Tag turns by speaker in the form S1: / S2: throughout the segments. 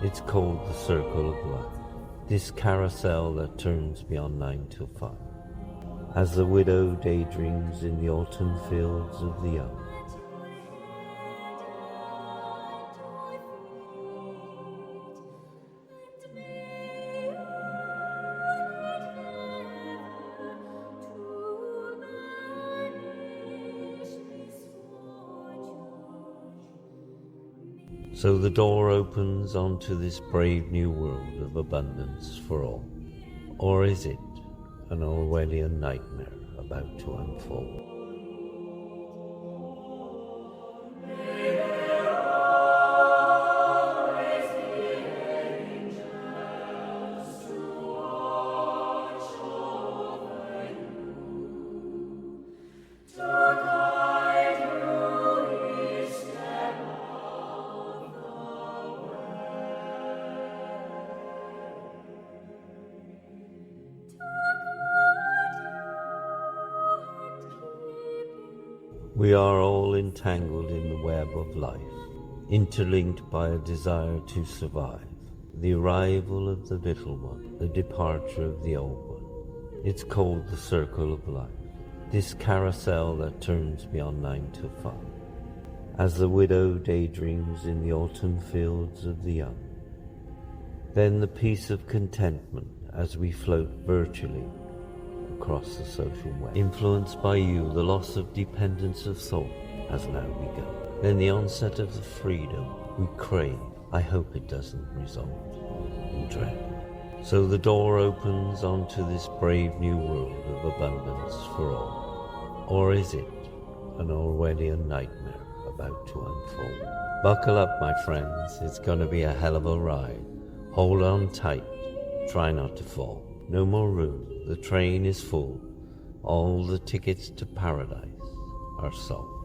S1: It's called the circle of life, this carousel that turns beyond 9 till 5, as the widow daydreams in the autumn fields of the young. So the door opens onto this brave new world of abundance for all. Or is it an Orwellian nightmare about to unfold? We are all entangled in the web of life, interlinked by a desire to survive. The arrival of the little one, the departure of the old one. It's called the circle of life, this carousel that turns beyond 9 till 5, as the widow daydreams in the autumn fields of the young. Then the peace of contentment as we float virtually across the social web. Influenced by you, the loss of dependence of thought has now begun. Then the onset of the freedom we crave. I hope it doesn't result in dread. So the door opens onto this brave new world of abundance for all. Or is it an Orwellian nightmare about to unfold? Buckle up, my friends. It's gonna be a hell of a ride. Hold on tight. Try not to fall. No more room. The train is full. All the tickets to paradise are sold.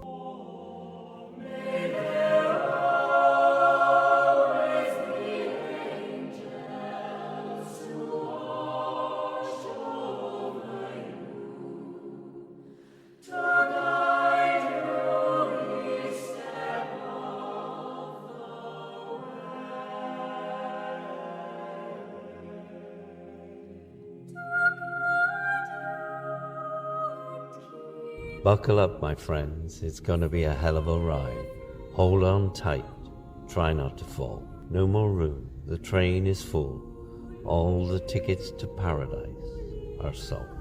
S1: Buckle up, my friends. It's gonna be a hell of a ride. Hold on tight. Try not to fall. No more room. The train is full. All the tickets to paradise are sold.